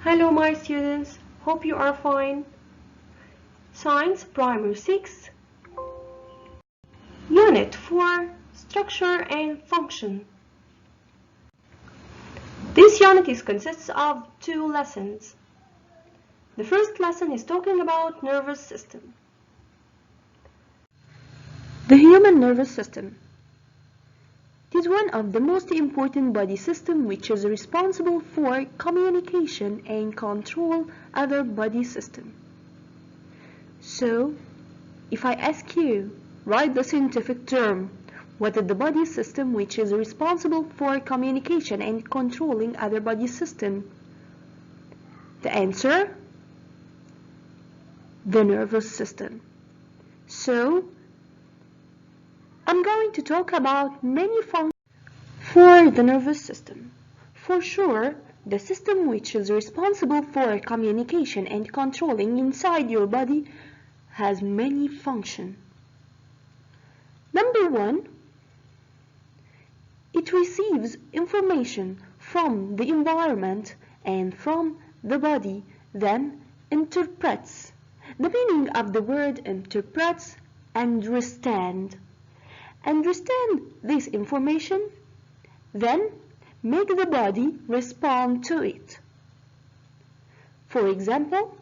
Hello my students, hope you are fine. Science Primary 6, Unit 4, Structure and Function. This unit consists of 2 lessons. The first lesson is talking about nervous system. The human nervous system is one of the most important body systems which is responsible for communication and control other body systems. So, if I ask you, write the scientific term, what is the body system which is responsible for communication and controlling other body systems? The answer? The nervous system. So, I'm going to talk about many functions for the nervous system. For sure, the system which is responsible for communication and controlling inside your body has many functions. Number 1, it receives information from the environment and from the body, then interprets. The meaning of the word interprets, understand. Understand this information, then make the body respond to it. For example,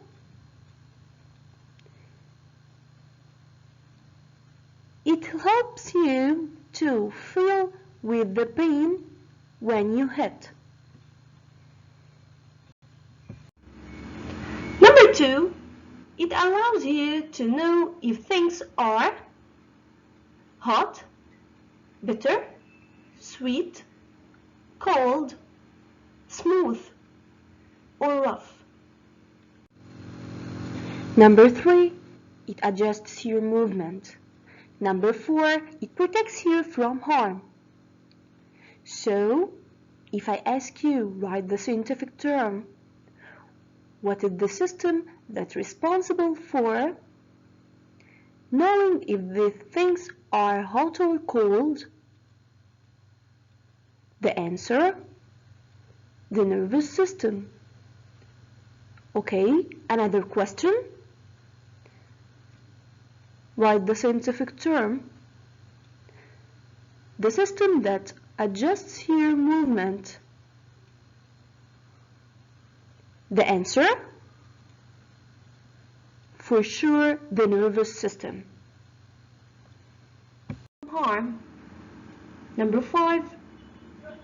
it helps you to feel with the pain when you hit. Number 2, it allows you to know if things are hot, bitter, sweet, cold, smooth, or rough. Number 3, it adjusts your movement. Number 4, it protects you from harm. So, if I ask you, write the scientific term, what is the system that's responsible for knowing if the things are hot or cold? The answer? The nervous system. Okay, another question? Write the scientific term. The system that adjusts your movement. The answer? For sure, the nervous system. Harm. Number 5,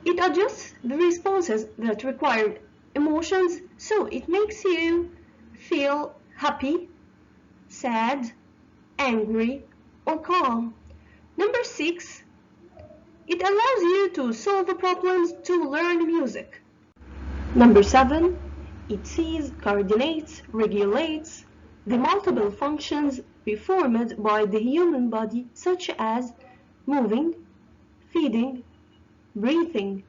it adjusts the responses that require emotions, so it makes you feel happy, sad, angry, or calm. Number 6, it allows you to solve the problems to learn music. Number 7, it sees, coordinates, regulates the multiple functions performed by the human body, such as moving, feeding, breathing,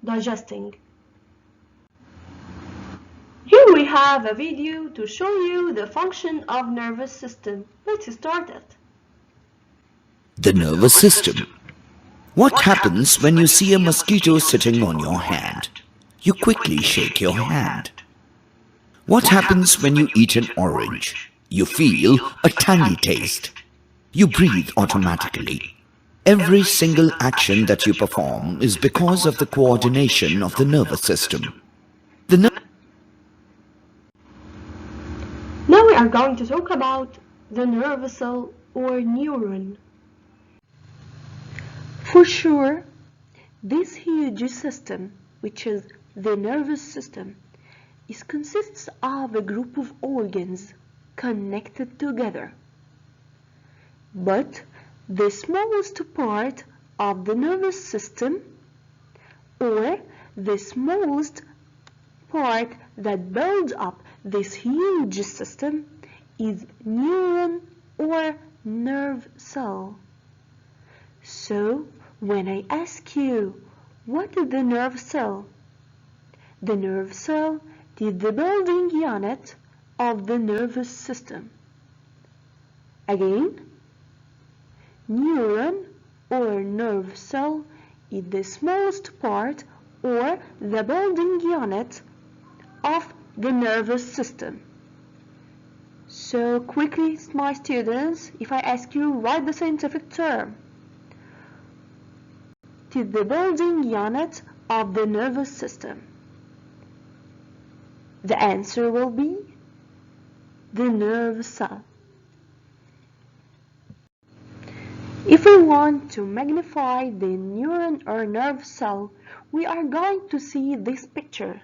digesting. Here we have a video to show you the function of nervous system. Let's start it. The nervous system. What happens when you see a mosquito sitting on your hand? You quickly shake your hand. What happens when you eat an orange? You feel a tangy taste. You breathe automatically. Every single action that you perform is because of the coordination of the nervous system. Now we are going to talk about the nerve cell or neuron. For sure, this huge system, which is the nervous system, consists of a group of organs connected together. But the smallest part of the nervous system, or the smallest part that builds up this huge system, is neuron or nerve cell. So, when I ask you, what is the nerve cell? The nerve cell is the building unit of the nervous system. Again, neuron or nerve cell is the smallest part or the building unit of the nervous system. So quickly, my students, if I ask you, write the scientific term. It is the building unit of the nervous system. The answer will be the nerve cell. If we want to magnify the neuron or nerve cell, we are going to see this picture.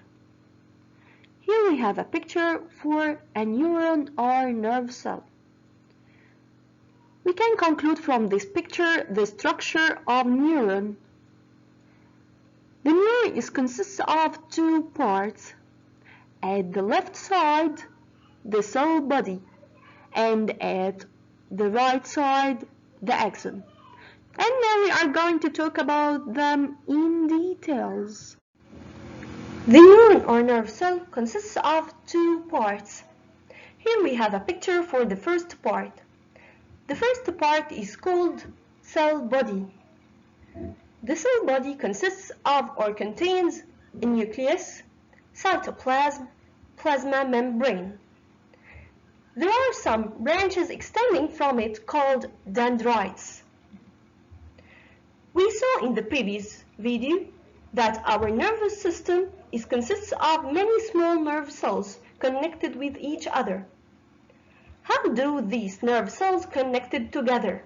Here we have a picture for a neuron or nerve cell. We can conclude from this picture the structure of neuron. The neuron consists of two parts. At the left side, the cell body, and at the right side, the axon. And now we are going to talk about them in details. The neuron or nerve cell consists of two parts. Here we have a picture for the first part. The first part is called cell body. The cell body consists of or contains a nucleus, cytoplasm, plasma membrane. There are some branches extending from it called dendrites. We saw in the previous video that our nervous system consists of many small nerve cells connected with each other. How do these nerve cells connected together?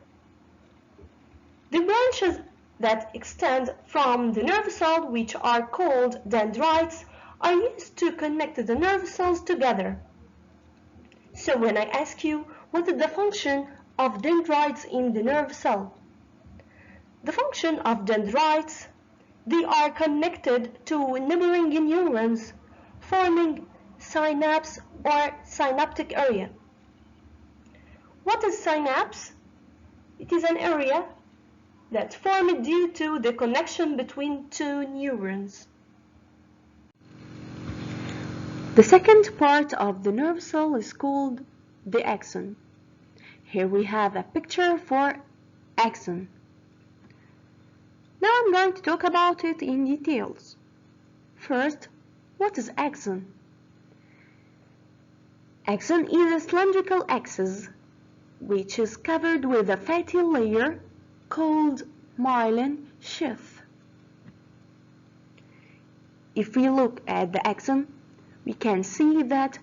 The branches that extend from the nerve cell, which are called dendrites, are used to connect the nerve cells together. So when I ask you, what is the function of dendrites in the nerve cell? The function of dendrites, they are connected to neighboring neurons, forming synapse or synaptic area. What is synapse? It is an area that formed due to the connection between two neurons. The second part of the nerve cell is called the axon. Here we have a picture for axon. Now I'm going to talk about it in details. First, what is axon? Axon is a cylindrical axis which is covered with a fatty layer called myelin sheath. If we look at the axon, we can see that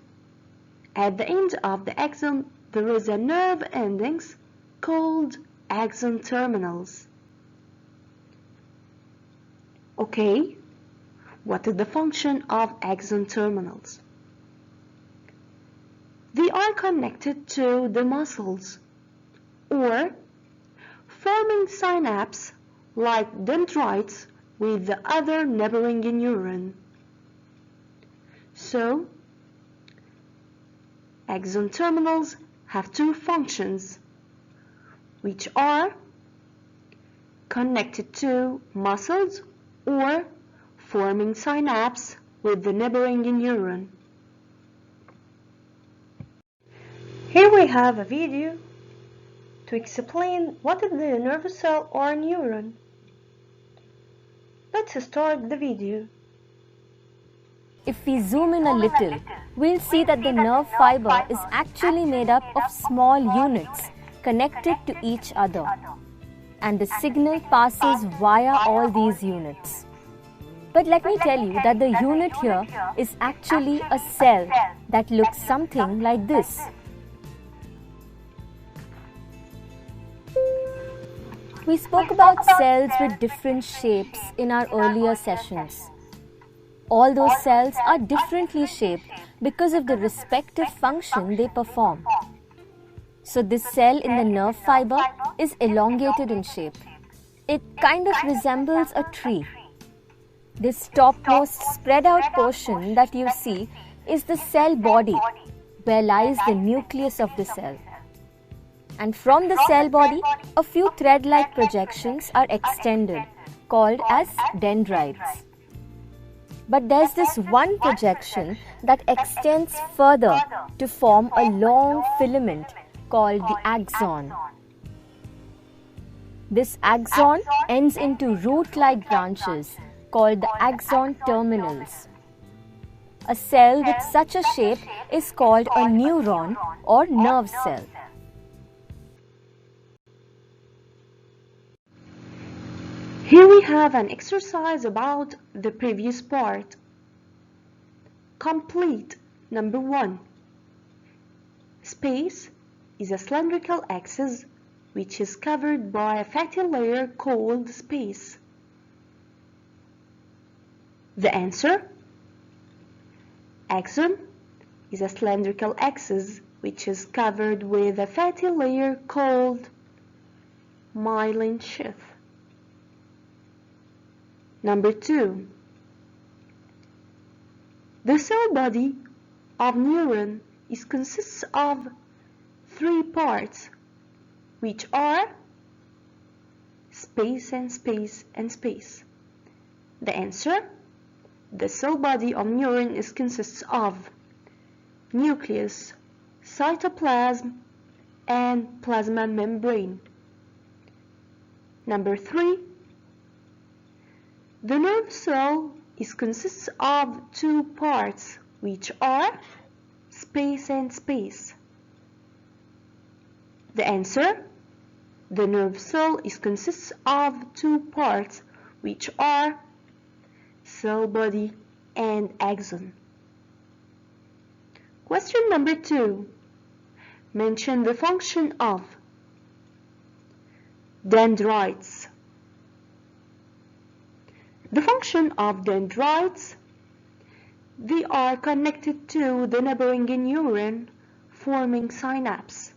at the end of the axon there is a nerve endings called axon terminals. Okay, what is the function of axon terminals? They are connected to the muscles or forming synapse like dendrites with the other neighboring neuron. So, axon terminals have two functions, which are connected to muscles or forming synapse with the neighboring neuron. Here we have a video to explain what is the nerve cell or neuron. Let's start the video. If we zoom in a little, we'll see that the nerve fiber is actually made up of small units connected to each other, and the signal passes via all these units. But let me tell you that the unit here is actually a cell that looks something like this. We spoke about cells with different shapes in our earlier sessions. All those cells are differently shaped because of the respective function they perform. So this cell in the nerve fiber is elongated in shape. It kind of resembles a tree. This topmost spread out portion that you see is the cell body, where lies the nucleus of the cell. And from the cell body, a few thread-like projections are extended, called as dendrites. But there's this one projection that extends further to form a long filament called the axon. This axon ends into root-like branches called the axon terminals. A cell with such a shape is called a neuron or nerve cell. Here we have an exercise about the previous part. Complete. Number 1. Space is a cylindrical axis which is covered by a fatty layer called space. The answer? Axon is a cylindrical axis which is covered with a fatty layer called myelin sheath. Number 2. The cell body of neuron consists of 3 parts, which are space and space and space. The answer? The cell body of neuron consists of nucleus, cytoplasm, and plasma membrane. Number 3. The nerve cell consists of 2 parts, which are space and space. The answer? The nerve cell consists of 2 parts, which are cell body and axon. Question number 2. Mention the function of dendrites. The function of dendrites: they are connected to the neighboring neuron, forming synapse.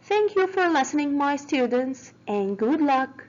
Thank you for listening, my students, and good luck.